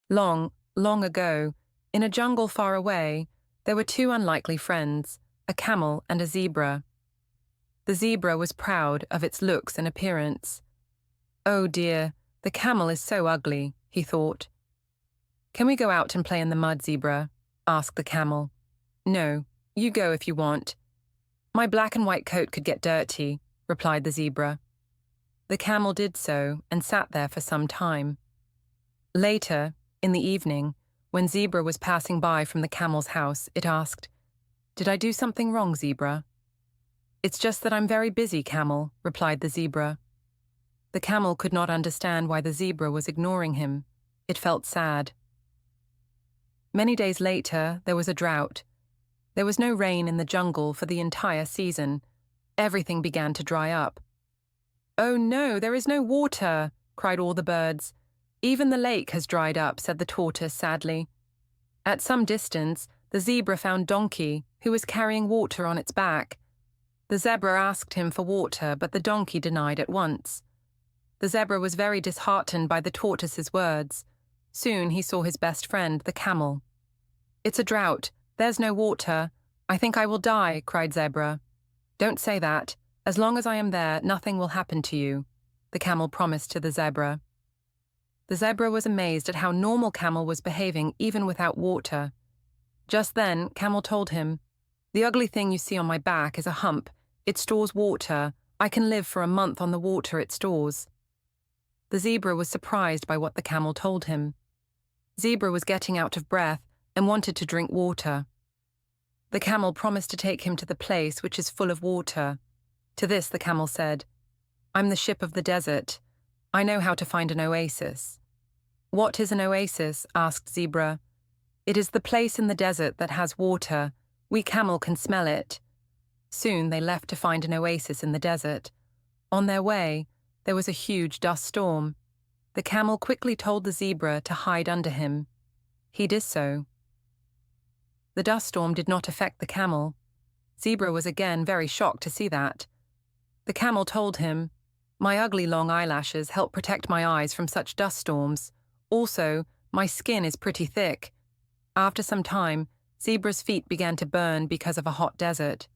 Long, long ago, in a jungle far away, there were two unlikely friends, a camel and a zebra. The zebra was proud of its looks and appearance. "Oh dear, the camel is so ugly," he thought. "Can we go out and play in the mud, zebra?" asked the camel. "No, you go if you want. My black and white coat could get dirty," replied the zebra. The camel did so and sat there for some time. Later, in the evening, when Zebra was passing by from the camel's house, it asked, "Did I do something wrong, Zebra?" "It's just that I'm very busy, camel," replied the zebra. The camel could not understand why the zebra was ignoring him. It felt sad. Many days later, there was a drought. There was no rain in the jungle for the entire season. Everything began to dry up. "Oh no, there is no water," cried all the birds. "Even the lake has dried up," said the tortoise sadly. At some distance, the zebra found Donkey, who was carrying water on its back. The zebra asked him for water, but the donkey denied at once. The zebra was very disheartened by the tortoise's words. Soon he saw his best friend, the camel. "It's a drought. There's no water. I think I will die," cried Zebra. "Don't say that. As long as I am there, nothing will happen to you," the camel promised to the zebra. The zebra was amazed at how normal Camel was behaving even without water. Just then, Camel told him, "The ugly thing you see on my back is a hump. It stores water. I can live for a month on the water it stores." The zebra was surprised by what the camel told him. Zebra was getting out of breath and wanted to drink water. The camel promised to take him to the place which is full of water. To this the camel said, "I'm the ship of the desert. I know how to find an oasis." "What is an oasis?" asked Zebra. "It is the place in the desert that has water. We camel can smell it." Soon they left to find an oasis in the desert. On their way, there was a huge dust storm. The camel quickly told the zebra to hide under him. He did so. The dust storm did not affect the camel. Zebra was again very shocked to see that. The camel told him, "My ugly long eyelashes help protect my eyes from such dust storms. Also, my skin is pretty thick." After some time, Zebra's feet began to burn because of a hot desert.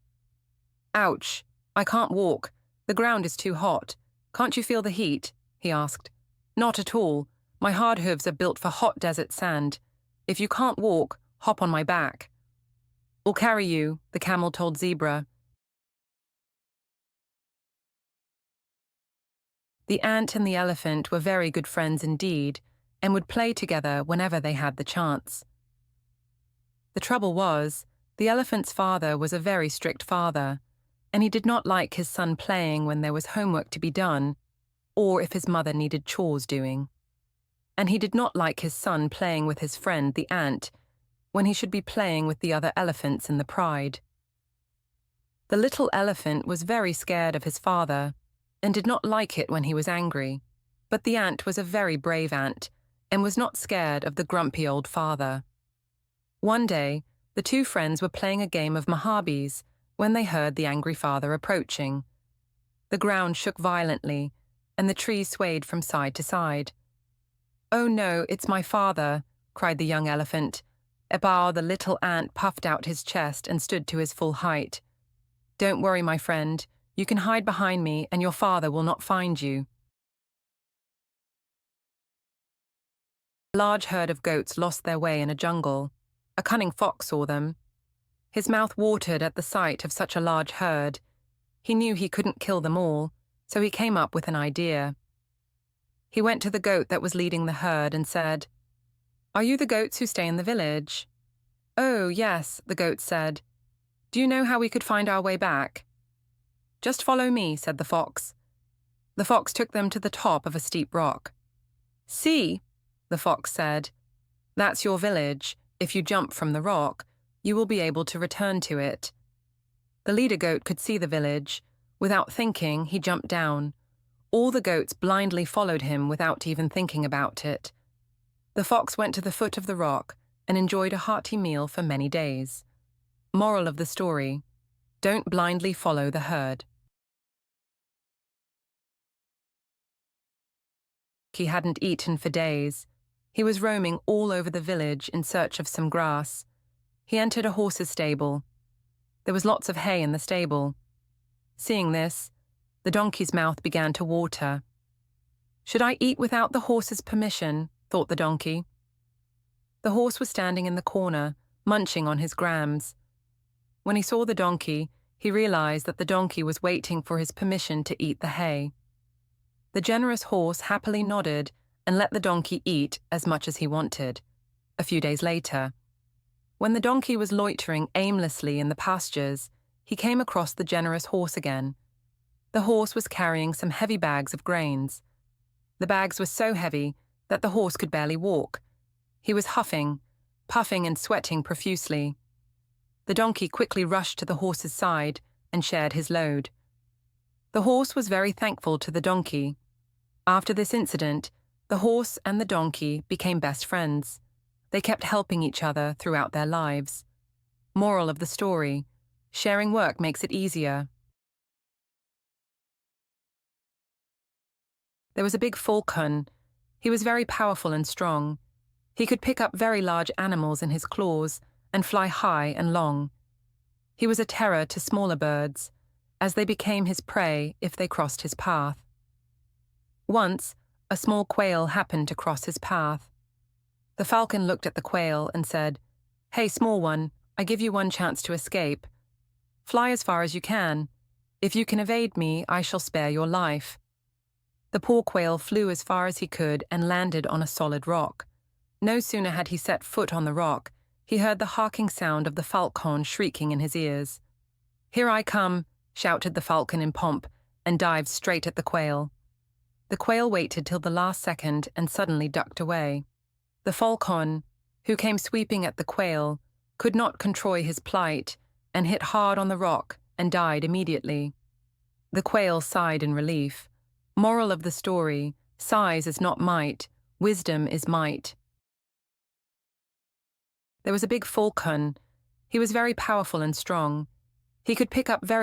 "Ouch, I can't walk. The ground is too hot. Can't you feel the heat?" he asked. "Not at all. My hard hooves are built for hot desert sand. If you can't walk, hop on my back." "I'll carry you," the camel told Zebra. The ant and the elephant were very good friends indeed, and would play together whenever they had the chance. The trouble was, the elephant's father was a very strict father, and he did not like his son playing when there was homework to be done, or if his mother needed chores doing. And he did not like his son playing with his friend the ant, when he should be playing with the other elephants in the pride. The little elephant was very scared of his father, and did not like it when he was angry, but the ant was a very brave ant, and was not scared of the grumpy old father. One day, the two friends were playing a game of Mojabes when they heard the angry father approaching. The ground shook violently, and the trees swayed from side to side. "Oh no, it's my father," cried the young elephant. Ebar, the little ant, puffed out his chest and stood to his full height. "Don't worry, my friend. You can hide behind me, and your father will not find you." A large herd of goats lost their way in a jungle. A cunning fox saw them. His mouth watered at the sight of such a large herd. He knew he couldn't kill them all, so he came up with an idea. He went to the goat that was leading the herd and said, "Are you the goats who stay in the village?" "Oh, yes," the goat said. "Do you know how we could find our way back?" "Just follow me," said the fox. The fox took them to the top of a steep rock. "See," the fox said, "that's your village. If you jump from the rock, you will be able to return to it." The leader goat could see the village. Without thinking, he jumped down. All the goats blindly followed him without even thinking about it. The fox went to the foot of the rock and enjoyed a hearty meal for many days. Moral of the story: don't blindly follow the herd. He hadn't eaten for days. He was roaming all over the village in search of some grass. He entered a horse's stable. There was lots of hay in the stable. Seeing this, the donkey's mouth began to water. "Should I eat without the horse's permission?" thought the donkey. The horse was standing in the corner, munching on his grams. When he saw the donkey, he realized that the donkey was waiting for his permission to eat the hay. The generous horse happily nodded and let the donkey eat as much as he wanted. A few days later, when the donkey was loitering aimlessly in the pastures, he came across the generous horse again. The horse was carrying some heavy bags of grains. The bags were so heavy that the horse could barely walk. He was huffing, puffing and sweating profusely. The donkey quickly rushed to the horse's side and shared his load. The horse was very thankful to the donkey. After this incident, the horse and the donkey became best friends. They kept helping each other throughout their lives. Moral of the story: sharing work makes it easier. There was a big falcon. He was very powerful and strong. He could pick up very large animals in his claws and fly high and long. He was a terror to smaller birds, as they became his prey if they crossed his path. Once, a small quail happened to cross his path. The falcon looked at the quail and said, "Hey, small one, I give you one chance to escape. Fly as far as you can. If you can evade me, I shall spare your life." The poor quail flew as far as he could and landed on a solid rock. No sooner had he set foot on the rock, he heard the harking sound of the falcon shrieking in his ears. "Here I come," shouted the falcon in pomp, and dived straight at the quail. The quail waited till the last second and suddenly ducked away. The falcon, who came sweeping at the quail, could not control his plight and hit hard on the rock and died immediately. The quail sighed in relief. Moral of the story: size is not might, wisdom is might. There was a big falcon. He was very powerful and strong. He could pick up very